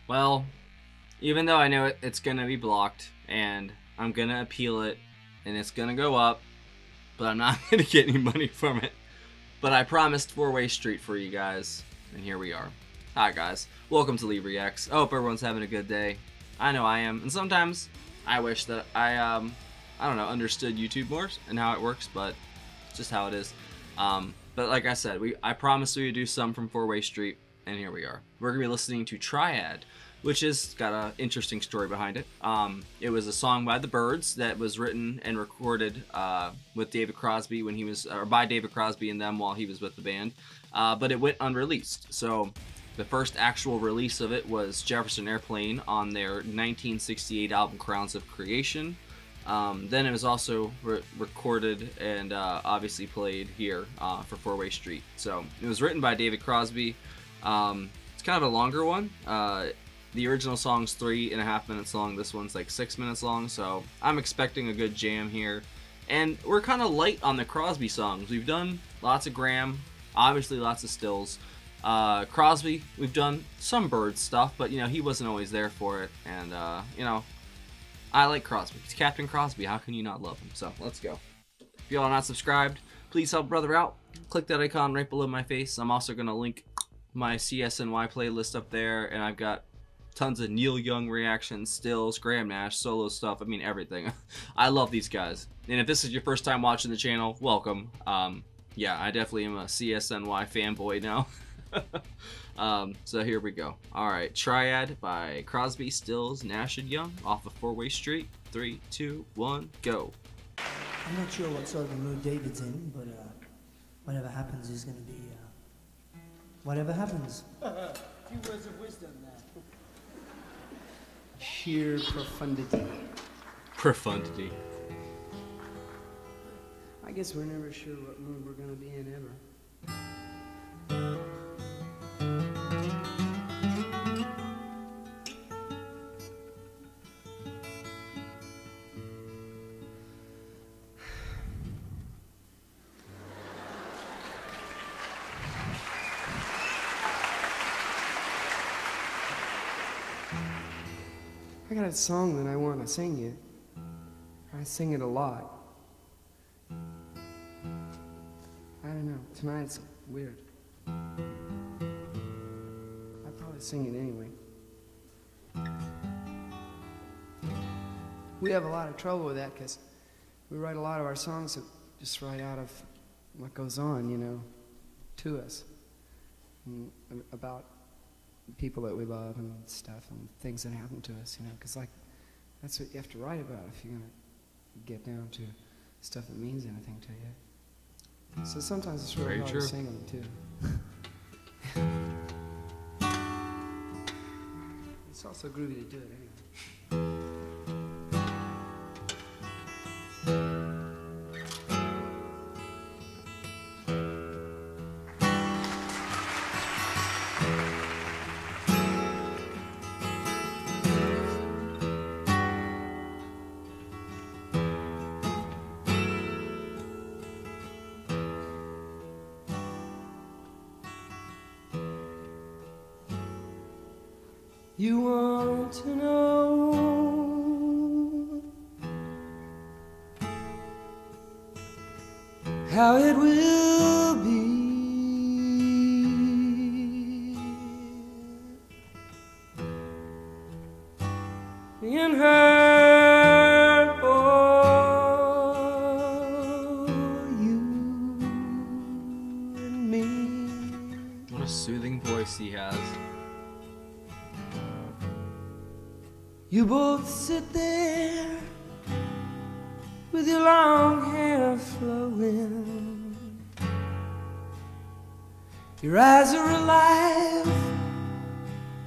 Well, even though I know it's gonna be blocked, and I'm gonna appeal it, and it's gonna go up, but I'm not gonna get any money from it. But I promised four-way street for you guys, and here we are. Hi guys, welcome to Leave Reacts. I hope everyone's having a good day. I know I am, and sometimes I wish that I don't know, understood YouTube more and how it works, but it's just how it is. But like I said, I promised we would do some from Four-Way Street, and here we are. We're gonna be listening to Triad, which has got an interesting story behind it. It was a song by the Byrds that was written and recorded with David Crosby when he was, or by David Crosby and them while he was with the band, but it went unreleased. So the first actual release of it was Jefferson Airplane on their 1968 album Crowns of Creation. Then it was also recorded and obviously played here for Four-Way Street. So it was written by David Crosby. It's kind of a longer one. The original song's 3.5 minutes long. This one's like 6 minutes long. So I'm expecting a good jam here. And we're kind of light on the Crosby songs. We've done lots of Graham, obviously lots of Stills. Crosby, we've done some Byrds stuff, but you know, he wasn't always there for it. And you know, I like Crosby. He's Captain Crosby. How can you not love him? So let's go. If y'all are not subscribed, please help brother out. Click that icon right below my face. I'm also going to link my CSNY playlist up there, and I've got tons of Neil Young reactions, stills, Graham Nash, solo stuff. I mean, everything. I love these guys. And if this is your first time watching the channel, welcome. Yeah, I definitely am a CSNY fanboy now. So here we go. Alright, Triad by Crosby, Stills, Nash, and Young off of Four-Way Street. 3, 2, 1, go. I'm not sure what sort of a mood David's in, but whatever happens is going to be, whatever happens. A few words of wisdom there. Sheer profundity. Profundity. I guess we're never sure what mood we're going to be in ever. I got a song that I want to sing you. I sing it a lot. I don't know. Tonight's weird. I'll probably sing it anyway. We have a lot of trouble with that because we write a lot of our songs just right out of what goes on, you know, to us. And about people that we love and stuff and things that happen to us, you know, because like that's what you have to write about if you're gonna get down to stuff that means anything to you. So sometimes it's really hard to sing them too. It's also groovy to do it anyway. You want to know how it will be in her for you and me. What a soothing voice he has. You both sit there with your long hair flowing. Your eyes are alive,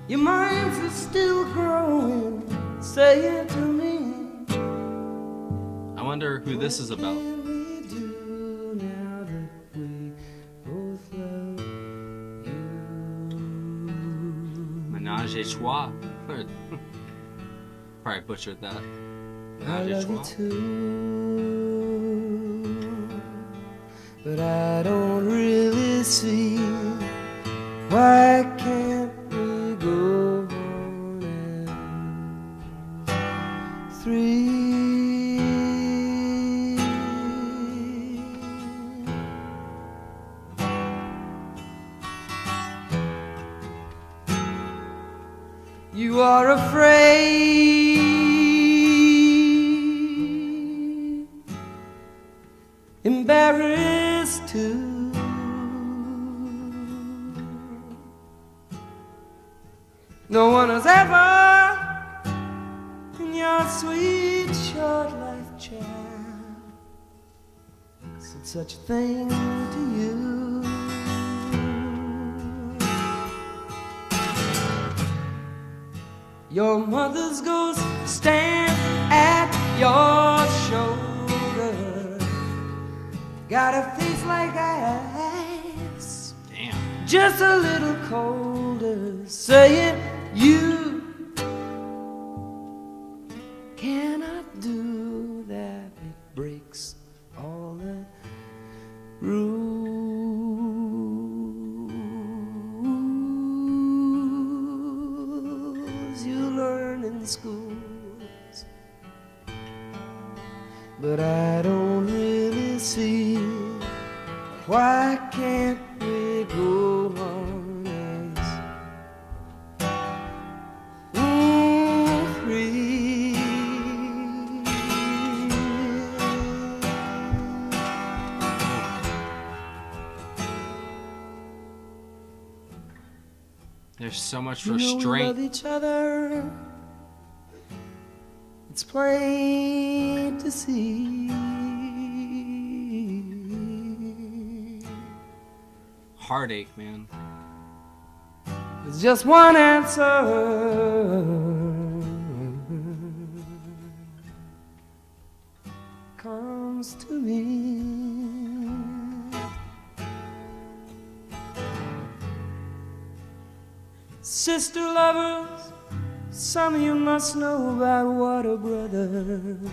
your minds are still growing. Say it to me. I wonder who this is about. What can we do now that we both love you? Menage a trois. Probably butchered that. I love you too, but I don't really see why can't we go on You are afraid, embarrassed too. No one has ever, in your sweet short life, child, said such a thing to you. Your mother's ghost stands at your shoulder, got a face like ice, Damn. just a little colder, saying you cannot do that. It breaks all the rules you learn in schools. But I don't really see why can't we go on as free. There's so much You know we love restraint. each other. It's plain to see. Heartache, man. There's just one answer. Comes to me. Sister lovers, some of you must know about water brothers.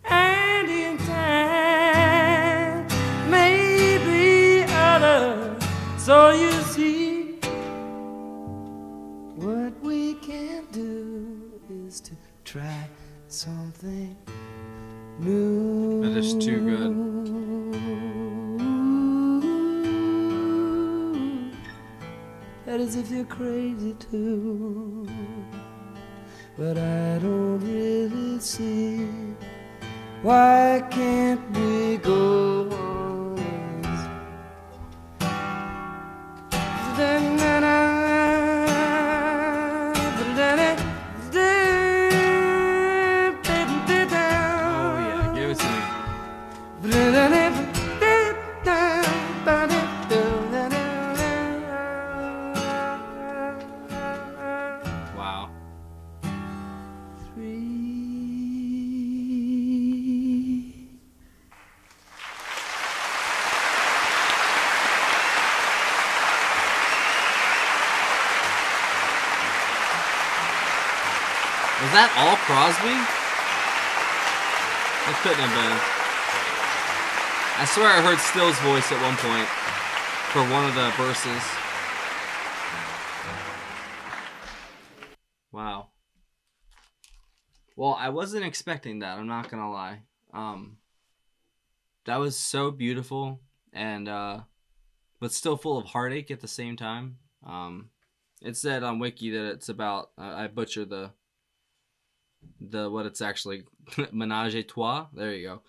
Andy and Tan, maybe others. So you see, what we can do is to try something new. That is too good. That is if you're crazy too. But I don't really see why can't we go on Oh yeah, give it to me. Wow. Was that all Crosby? It couldn't have been. I swear I heard Still's voice at one point for one of the verses. Wow. Well, I wasn't expecting that, I'm not gonna lie. That was so beautiful and but still full of heartache at the same time. It said on Wiki that it's about I butcher the what it's actually Menage a Trois. There you go.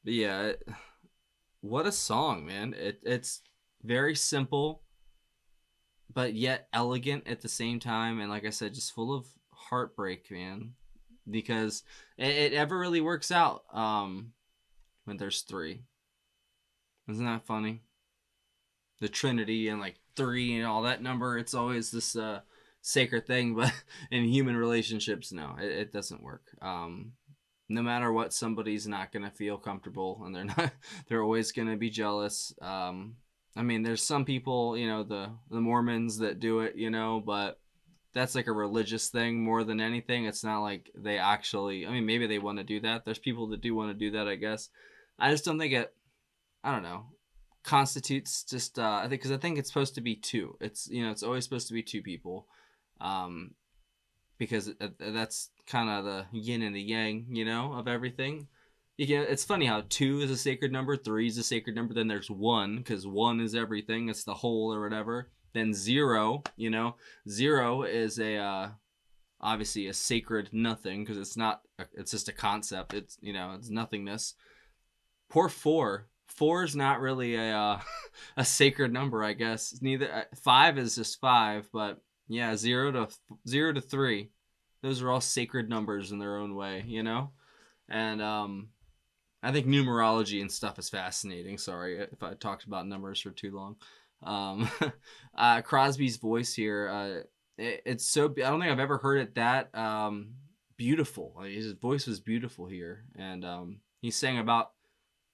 But yeah, what a song, man. It's very simple but yet elegant at the same time, and like I said, just full of heartbreak, man, because it ever really works out when there's three. Isn't that funny? The Trinity and like three and all that number, it's always this sacred thing, but in human relationships, no, it doesn't work. No matter what, somebody's not gonna feel comfortable, and they're always gonna be jealous. I mean, there's some people, you know, the Mormons that do it, you know, but that's like a religious thing more than anything. It's not like they actually, I mean, maybe they want to do that. There's people that do want to do that, I guess. I just don't think it, I don't know, constitutes just, I think, because I think it's supposed to be two. It's, you know, it's always supposed to be two people. Because that's kind of the yin and the yang, you know, of everything. It's funny how 2 is a sacred number, 3 is a sacred number, then there's 1, because 1 is everything, it's the whole or whatever. Then 0, 0 is obviously a sacred nothing, because it's just a concept. It's, it's nothingness. Poor 4. 4 is not really a a sacred number, I guess. Neither 5 is just 5, but yeah, 0 to 3. Those are all sacred numbers in their own way, And I think numerology and stuff is fascinating. Sorry if I talked about numbers for too long. Crosby's voice here, it's so. I don't think I've ever heard it that beautiful. Like, his voice was beautiful here, and he sang about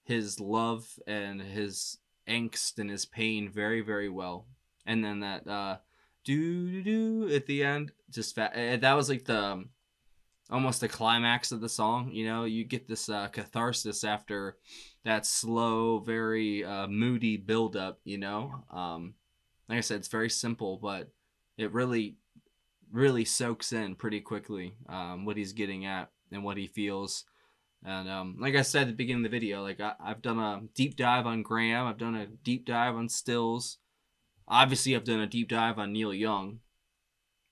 his love and his angst and his pain very, very well. And then that do do do at the end, just that was like the almost the climax of the song. You get this catharsis after that slow, very moody buildup. Like I said, it's very simple, but it really, really soaks in pretty quickly what he's getting at and what he feels. And like I said at the beginning of the video, like I've done a deep dive on Graham. I've done a deep dive on Stills. Obviously, I've done a deep dive on Neil Young.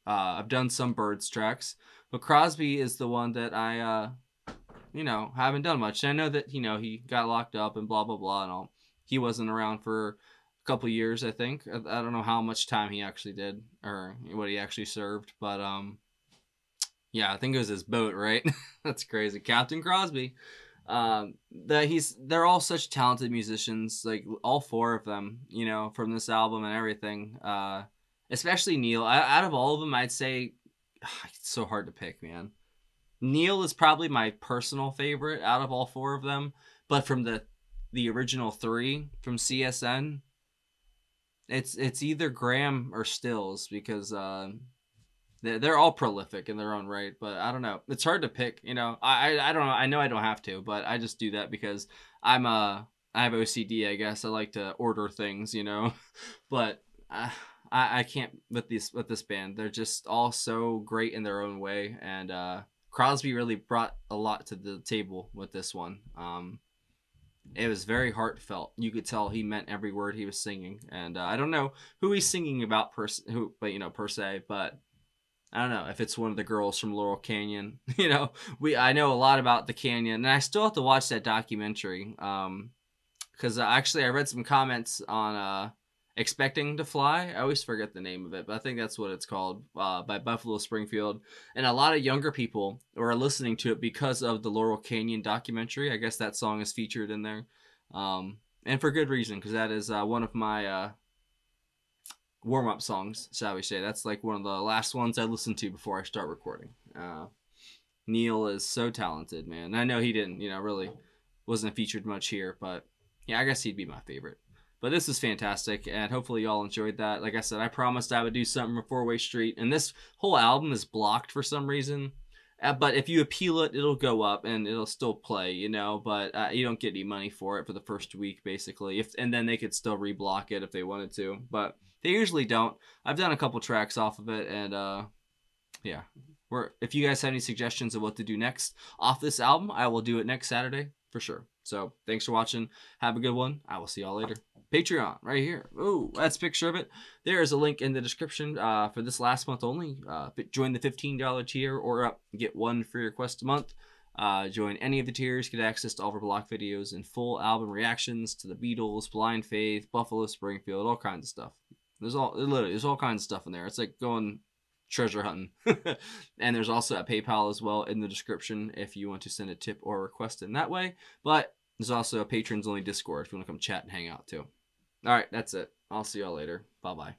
I've done some Byrds tracks, but Crosby is the one that I, haven't done much. And I know that, he got locked up and blah, blah, blah and all. He wasn't around for a couple years, I think. I don't know how much time he actually did or what he actually served, but yeah, I think it was his boat, right? That's crazy. Captain Crosby. They're all such talented musicians, like all 4 of them, from this album and everything. Especially Neil. Out of all of them, I'd say it's so hard to pick, man. Neil is probably my personal favorite out of all 4 of them, but from the original 3 from CSN, it's either Graham or Stills, because they're all prolific in their own right, but I don't know. It's hard to pick, I don't know. I know I don't have to, but I just do that because I have OCD, I guess. I like to order things, but I can't with this band. They're just all so great in their own way, and Crosby really brought a lot to the table with this one. It was very heartfelt. You could tell he meant every word he was singing, and I don't know who he's singing about per se, but I don't know if it's one of the girls from Laurel Canyon. I know a lot about the canyon, and I still have to watch that documentary. Because actually I read some comments on Expecting to Fly. I always forget the name of it, but I think that's what it's called, by Buffalo Springfield. And a lot of younger people are listening to it because of the Laurel Canyon documentary. I guess that song is featured in there. And for good reason, because that is one of my warm-up songs, shall we say. That's like one of the last ones I listen to before I start recording. Neil is so talented, man. I know he didn't, really wasn't featured much here, but yeah, I guess he'd be my favorite. But this is fantastic, and hopefully y'all enjoyed that. Like I said, I promised I would do something for 4-Way Street, and this whole album is blocked for some reason. But if you appeal it, it'll go up, and it'll still play, but you don't get any money for it for the first week, basically. And then they could still reblock it if they wanted to, but they usually don't. I've done a couple tracks off of it, and yeah. If you guys have any suggestions of what to do next off this album, I will do it next Saturday for sure. So thanks for watching. Have a good one. I will see y'all later. Patreon right here. Oh, that's a picture of it. There is a link in the description for this last month only. Join the $15 tier or up. Get 1 free request a month. Join any of the tiers. Get access to all of our block videos and full album reactions to the Beatles, Blind Faith, Buffalo Springfield, all kinds of stuff. There's all kinds of stuff in there. It's like going treasure hunting. And there's also a PayPal as well in the description if you want to send a tip or request in that way. But there's also a patrons only Discord if you want to come chat and hang out too. All right, that's it. I'll see y'all later. Bye bye.